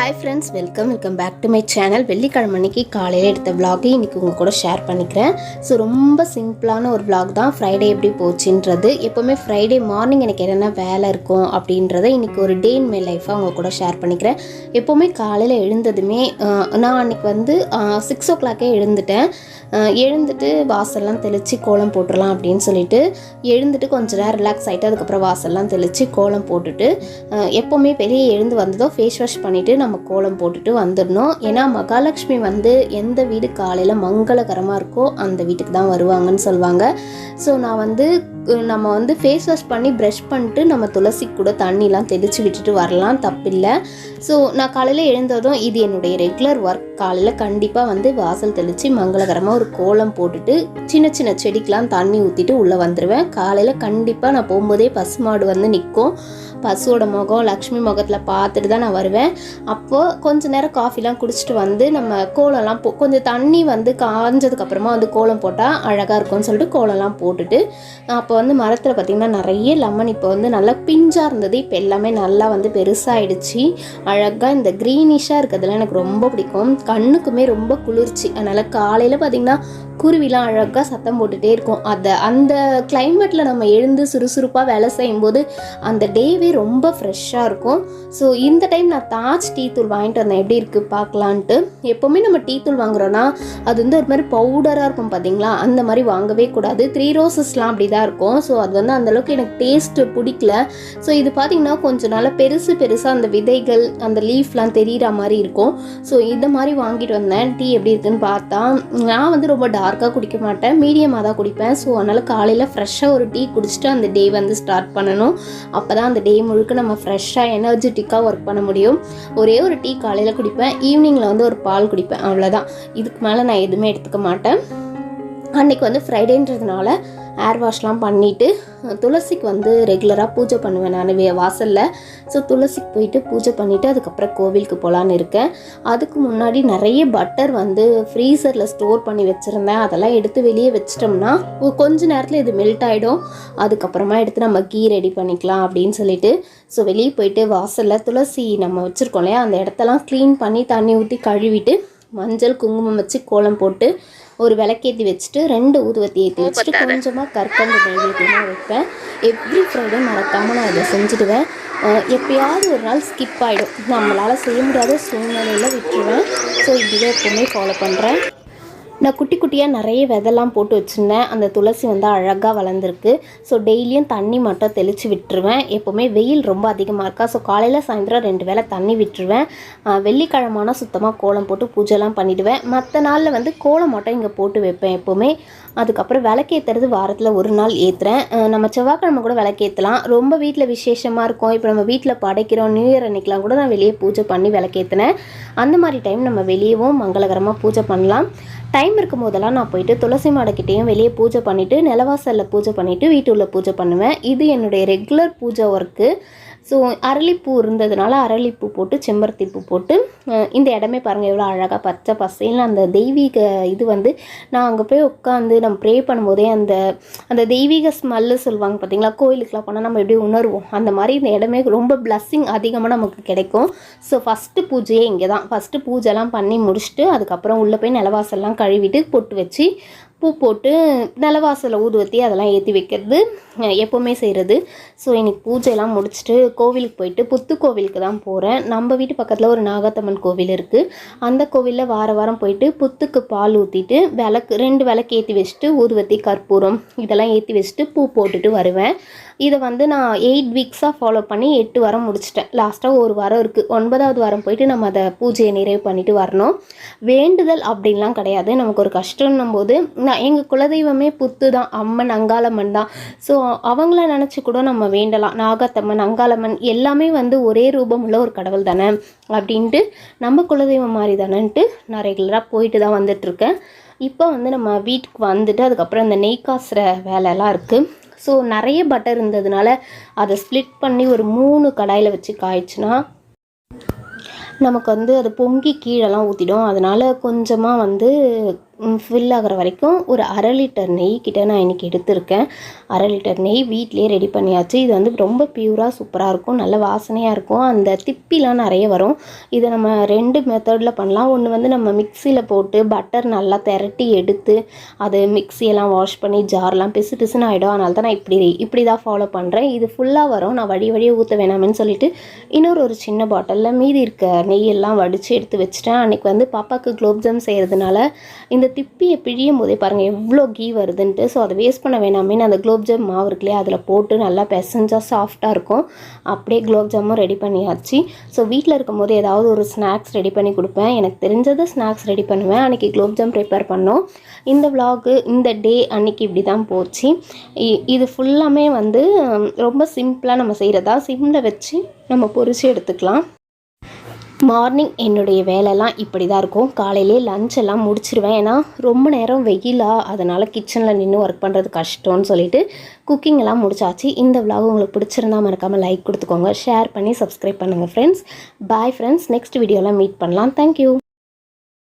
Hi friends, welcome back to my channel. வெள்ளிக்கிழமை அன்னைக்கு காலையில் எடுத்த விலாக் இன்றைக்கி உங்கள் கூட ஷேர் பண்ணிக்கிறேன். ஸோ ரொம்ப சிம்பிளான ஒரு விலாக் தான். ஃப்ரைடே எப்படி போச்சுன்றது, எப்போவுமே ஃப்ரைடே மார்னிங் எனக்கு என்னென்ன வேலை இருக்கும் அப்படின்றத இன்றைக்கி ஒரு டே இன் மை லைஃபாக உங்கள் கூட ஷேர் பண்ணிக்கிறேன். எப்போவுமே காலையில் எழுந்ததுமே நான் அன்றைக்கி வந்து 6 o'clock எழுந்துட்டேன். எழுந்துட்டு வாசல்லாம் தெளித்து கோலம் போட்டுடலாம் அப்படின்னு சொல்லிட்டு எழுந்துட்டு கொஞ்சம் நேரம் ரிலாக்ஸ் ஆகிட்டு அதுக்கப்புறம் வாசல்லாம் தெளித்து கோலம் போட்டுட்டு எப்போவுமே வெளியே எழுந்து வந்ததோ ஃபேஸ் வாஷ் பண்ணிவிட்டு நம்ம கோலம் போட்டுட்டு வந்துடணும். ஏன்னா மகாலட்சுமி வந்து எந்த வீடு காலையில் மங்களகரமாக இருக்கோ அந்த வீட்டுக்கு தான் வருவாங்கன்னு சொல்லுவாங்க. ஸோ நான் வந்து நம்ம வந்து ஃபேஸ் வாஷ் பண்ணி ப்ரஷ் பண்ணிட்டு நம்ம துளசி கூட தண்ணிலாம் தெளித்து விட்டுட்டு வரலாம், தப்பில்லை. ஸோ நான் காலையில் எழுந்ததும் இது என்னுடைய ரெகுலர் ஒர்க். காலையில் கண்டிப்பாக வந்து வாசல் தெளித்து மங்களகரமாக ஒரு கோலம் போட்டுட்டு சின்ன சின்ன செடிக்கெலாம் தண்ணி ஊற்றிட்டு உள்ளே வந்துடுவேன். காலையில் கண்டிப்பாக நான் போகும்போதே பசுமாடு வந்து நிற்கும். பசுவோட முகம் லக்ஷ்மி முகத்தில் பார்த்துட்டு தான் நான் வருவேன். அப்போது கொஞ்சம் நேரம் காஃபிலாம் குடிச்சிட்டு வந்து நம்ம கோலம்லாம் கொஞ்சம் தண்ணி வந்து காஞ்சதுக்கப்புறமா வந்து கோலம் போட்டால் அழகாக இருக்கும்னு சொல்லிட்டு கோலம்லாம் போட்டுட்டு அப்போ வந்து மரத்தில் பார்த்திங்கன்னா நிறைய லெமன் இப்போ வந்து நல்லா பிஞ்சாக இருந்தது. இப்போ எல்லாமே நல்லா வந்து பெருசாகிடுச்சு. அழகாக இந்த க்ரீனிஷாக இருக்கிறதுலாம் எனக்கு ரொம்ப பிடிக்கும். கண்ணுக்குமே ரொம்ப குளிர்ச்சி. அதனால் காலையில் பார்த்திங்கன்னா குருவிலாம் அழகாக சத்தம் போட்டுகிட்டே இருக்கும். அந்த கிளைமேட்டில் நம்ம எழுந்து சுறுசுறுப்பாக வேலை செய்யும்போது அந்த டேவே ரொம்ப ஃப்ரெஷ்ஷாக இருக்கும். ஸோ இந்த டைம் நான் தாஜ் டீ தூள் வாங்கிட்டு வந்தேன், எப்படி இருக்குது பார்க்கலான்ட்டு. எப்போவுமே நம்ம டீ தூள் வாங்குகிறோன்னா அது வந்து ஒரு மாதிரி பவுடராக இருக்கும் பார்த்திங்களா, அந்த மாதிரி வாங்கவே கூடாது. 3 ரோசஸ்லாம் அப்படி தான் இருக்கும். ஸோ அது வந்து அந்தளவுக்கு எனக்கு டேஸ்ட்டு பிடிக்கல. ஸோ இது பார்த்திங்கன்னா கொஞ்சம் நாள் பெருசாக அந்த விதைகள் அந்த லீஃப்லாம் தெரிகிற மாதிரி இருக்கும். ஸோ இந்த மாதிரி வாங்கிட்டு வந்தேன். டீ எப்படி இருக்குதுன்னு பார்த்தா நான் வந்து ரொம்ப டார்க்காக குடிக்க மாட்டேன், மீடியமாக தான் குடிப்பேன். ஸோ அதனால் காலையில் ஃப்ரெஷ்ஷாக ஒரு டீ குடிச்சிட்டு அந்த டே வந்து ஸ்டார்ட் பண்ணணும். அப்போ தான் அந்த டே முழுக்க நம்ம ஃப்ரெஷ்ஷாக எனர்ஜெட்டிக்காக ஒர்க் பண்ண முடியும். ஒரே ஒரு டீ காலையில் குடிப்பேன், ஈவினிங்கில் வந்து ஒரு பால் குடிப்பேன், அவ்வளோதான். இதுக்கு மேலே நான் எதுவுமே எடுத்துக்க மாட்டேன். அன்றைக்கி வந்து ஃப்ரைடேன்றதுனால ஹேர் வாஷ்லாம் பண்ணிவிட்டு துளசிக்கு வந்து ரெகுலராக பூஜை பண்ணுவேன் நான் வாசலில். ஸோ துளசிக்கு போயிட்டு பூஜை பண்ணிவிட்டு அதுக்கப்புறம் கோவிலுக்கு போகலான்னு இருக்கேன். அதுக்கு முன்னாடி நிறைய பட்டர் வந்து ஃப்ரீசரில் ஸ்டோர் பண்ணி வச்சுருந்தேன். அதெல்லாம் எடுத்து வெளியே வச்சிட்டோம்னா கொஞ்சம் நேரத்தில் இது மெல்ட் ஆகிடும். அதுக்கப்புறமா எடுத்து நம்ம கீ ரெடி பண்ணிக்கலாம் அப்படின்னு சொல்லிட்டு ஸோ வெளியே போயிட்டு வாசலில் துளசி நம்ம வச்சுருக்கோம் இல்லையா, அந்த இடத்தெல்லாம் க்ளீன் பண்ணி தண்ணி ஊற்றி கழுவிட்டு மஞ்சள் குங்குமம் வச்சு கோலம் போட்டு ஒரு விளக்கேற்றி வச்சுட்டு 2 ஊதுவத்தி ஏற்றி வச்சுட்டு கொஞ்சமாக கற்கண்டு நெய்வேத்தியமாக வைப்பேன். எவ்ரி ஃப்ரைடே மறக்காமல் நான் இதை செஞ்சுடுவேன். எப்போயாவது ஒரு நாள் ஸ்கிப் ஆகிடும், நம்மளால் செய்ய முடியாத சூழ்நிலையில் விட்டுருவேன். ஸோ இப்படிதான் எப்போவுமே ஃபாலோ பண்ணுறேன். நான் குட்டி குட்டியாக நிறைய விதெல்லாம் போட்டு வச்சுருந்தேன். அந்த துளசி வந்து அழகாக வளர்ந்துருக்கு. ஸோ டெய்லியும் தண்ணி மட்டும் தெளித்து விட்டுருவேன். எப்போவுமே வெயில் ரொம்ப அதிகமாக இருக்கா. ஸோ காலையில் சாயந்தரம் 2 வேளை தண்ணி விட்டுருவேன். வெள்ளிக்கிழமான சுத்தமாக கோலம் போட்டு பூஜைலாம் பண்ணிவிடுவேன். மற்ற நாளில் வந்து கோலம் மட்டும் இங்கே போட்டு வைப்பேன் எப்போவுமே. அதுக்கப்புறம் விளக்கேற்றுறது வாரத்தில் ஒரு நாள் ஏற்றுறேன். நம்ம செவ்வாய்க்கிழமை கூட விளக்கேற்றலாம். ரொம்ப வீட்டில் விசேஷமாக இருக்கும், இப்போ நம்ம வீட்டில் படைக்கிறோம், நியூ இயர் அன்றைக்கெலாம் கூட நான் வெளியே பூஜை பண்ணி விளக்கேற்றினேன். அந்த மாதிரி டைம் நம்ம வெளியவும் மங்களகரமாக பூஜை பண்ணலாம். டைம் இருக்கும் போதெல்லாம் நான் போயிட்டு துளசி மாடக்கிட்டேயும் வெளியே பூஜை பண்ணிவிட்டு நிலவாசலில் பூஜை பண்ணிவிட்டு வீட்டுள்ள பூஜை பண்ணுவேன். இது என்னுடைய ரெகுலர் பூஜை ஒர்க்கு. ஸோ அரளிப்பூ இருந்ததுனால அரளிப்பூ போட்டு செம்பருத்தி பூ போட்டு இந்த இடமே பாருங்கள் எவ்வளோ அழகாக பச்சை பசேல்னு அந்த தெய்வீக இது வந்து நான் அங்கே போய் உட்காந்து நம்ம ப்ரே பண்ணும்போதே அந்த தெய்வீக ஸ்மெல்லு சொல்லுவாங்க பார்த்திங்களா, கோயிலுக்குலாம் போனால் நம்ம எப்படி உணர்வோம், அந்த மாதிரி இந்த இடமே ரொம்ப பிளஸ்ஸிங் அதிகமாக நமக்கு கிடைக்கும். ஸோ ஃபஸ்ட்டு பூஜையே இங்கே தான். ஃபஸ்ட்டு பூஜைலாம் பண்ணி முடிச்சுட்டு அதுக்கப்புறம் உள்ளே போய் நிலவாசல்லாம் கழுவிட்டு பொட்டு வச்சு பூ போட்டு நிலவாசலில் ஊதுவத்தி அதெல்லாம் ஏற்றி வைக்கிறது எப்போவுமே செய்கிறது. ஸோ இன்றைக்கி பூஜையெல்லாம் முடிச்சுட்டு கோவிலுக்கு போயிட்டு புத்து கோவிலுக்கு தான் போகிறேன். நம்ம வீட்டு பக்கத்தில் ஒரு நாகாத்தம்மன் கோவில் இருக்குது. அந்த கோவிலில் வாரம் போயிட்டு புத்துக்கு பால் ஊற்றிட்டு 2 விளக்கு ஏற்றி வச்சுட்டு ஊதுவத்தி கற்பூரம் இதெல்லாம் ஏற்றி வச்சுட்டு பூ போட்டுட்டு வருவேன். இதை வந்து நான் 8 வீக்ஸாக ஃபாலோ பண்ணி 8 வாரம் முடிச்சிட்டேன். லாஸ்ட்டாக ஒரு வாரம் இருக்குது. 9வது வாரம் போயிட்டு நம்ம அதை பூஜையை நிறைவு பண்ணிவிட்டு வரணும். வேண்டுதல் அப்படின்லாம் கிடையாது. நமக்கு ஒரு கஷ்டம்னும் போது நான் எங்கள் குலதெய்வமே புத்து தான், அம்மன் அங்காளம்மன் தான். ஸோ அவங்கள நினச்சி கூட நம்ம வேண்டலாம். நாகாத்தம்மன் அங்காளம்மன் எல்லாமே வந்து ஒரே ரூபம் உள்ள ஒரு கடவுள் தானே அப்படின்ட்டு நம்ம குலதெய்வம் மாதிரி தானேன்ட்டு நான் ரெகுலராக போயிட்டு தான் வந்துட்டுருக்கேன். இப்போ வந்து நம்ம வீட்டுக்கு வந்துட்டு அதுக்கப்புறம் இந்த நெய் காசுற வேலையெல்லாம் இருக்குது. ஸோ நிறைய பட்டர் இருந்ததுனால அதை ஸ்ப்ளிட் பண்ணி ஒரு 3 கடாயில் வச்சு காய்ச்சினா நமக்கு வந்து அது பொங்கி கீழெல்லாம் ஊற்றிடும். அதனால் கொஞ்சமாக வந்து ஃபில் ஆகிற வரைக்கும் ஒரு 1/2 லிட்டர் நெய் கிட்ட நான் இன்றைக்கி எடுத்திருக்கேன். 1/2 லிட்டர் நெய் வீட்டிலே ரெடி பண்ணியாச்சு. இது வந்து ரொம்ப பியூராக சூப்பராக இருக்கும், நல்ல வாசனையாக இருக்கும். அந்த திப்பிலாம் நிறைய வரும். இதை நம்ம 2 மெத்தடில் பண்ணலாம். ஒன்று வந்து நம்ம மிக்சியில் போட்டு பட்டர் நல்லா திரட்டி எடுத்து அது மிக்சியெல்லாம் வாஷ் பண்ணி ஜார்லாம் பிசு பிசுன்னு ஆகிடும். அதனால தான் நான் இப்படி தான் ஃபாலோ பண்ணுறேன். இது ஃபுல்லாக வரும், நான் வழியே ஊற்ற வேணாமேன்னு சொல்லிட்டு ஒரு சின்ன பாட்டிலில் மீதி இருக்க நெய்யெல்லாம் வடித்து எடுத்து வச்சுட்டேன். அன்றைக்கி வந்து பாப்பாவுக்கு குலோப்ஜாம் செய்கிறதுனால இந்த திப்பியை பிழியும் போதே பாருங்கள் எவ்வளோ கீ வருதுன்ட்டு. ஸோ அதை வேஸ்ட் பண்ண வேணாமேன்னு அந்த குலோப்ஜாம் மாவு இருக்குல்லையே அதில் போட்டு நல்லா பிசைஞ்சா சாஃப்டாக இருக்கும். அப்படியே குலோப்ஜாமும் ரெடி பண்ணியாச்சு. ஸோ வீட்டில் இருக்கும்போது ஏதாவது ஒரு ஸ்நாக்ஸ் ரெடி பண்ணி கொடுப்பேன். எனக்கு தெரிஞ்சது ஸ்நாக்ஸ் ரெடி பண்ணுவேன். அன்றைக்கி குலோப்ஜாம் ப்ரிப்பேர் பண்ணோம். இந்த விலாகு இந்த டே அன்றைக்கி இப்படி தான் போச்சு. இது ஃபுல்லாமே வந்து ரொம்ப சிம்பிளாக நம்ம செய்கிறதா, சிம்மில் வச்சு நம்ம பொரிச்சு எடுத்துக்கலாம். மார்னிங் என்னுடைய வேலைலாம் இப்படி தான் இருக்கும். காலையிலே லஞ்ச் எல்லாம் முடிச்சிருவேன். ஏன்னா ரொம்ப நேரம் வெயிலாக, அதனால் கிச்சனில் நின்று ஒர்க் பண்ணுறது கஷ்டம்னு சொல்லிட்டு குக்கிங் எல்லாம் முடிச்சாச்சு. இந்த விலாக் உங்களுக்கு பிடிச்சிருந்தா மறக்காமல் லைக் கொடுத்துக்கோங்க, ஷேர் பண்ணி சப்ஸ்கிரைப் பண்ணுங்கள் ஃப்ரெண்ட்ஸ். பாய் ஃப்ரெண்ட்ஸ், நெக்ஸ்ட் வீடியோவில் மீட் பண்ணலாம். தேங்க்யூ.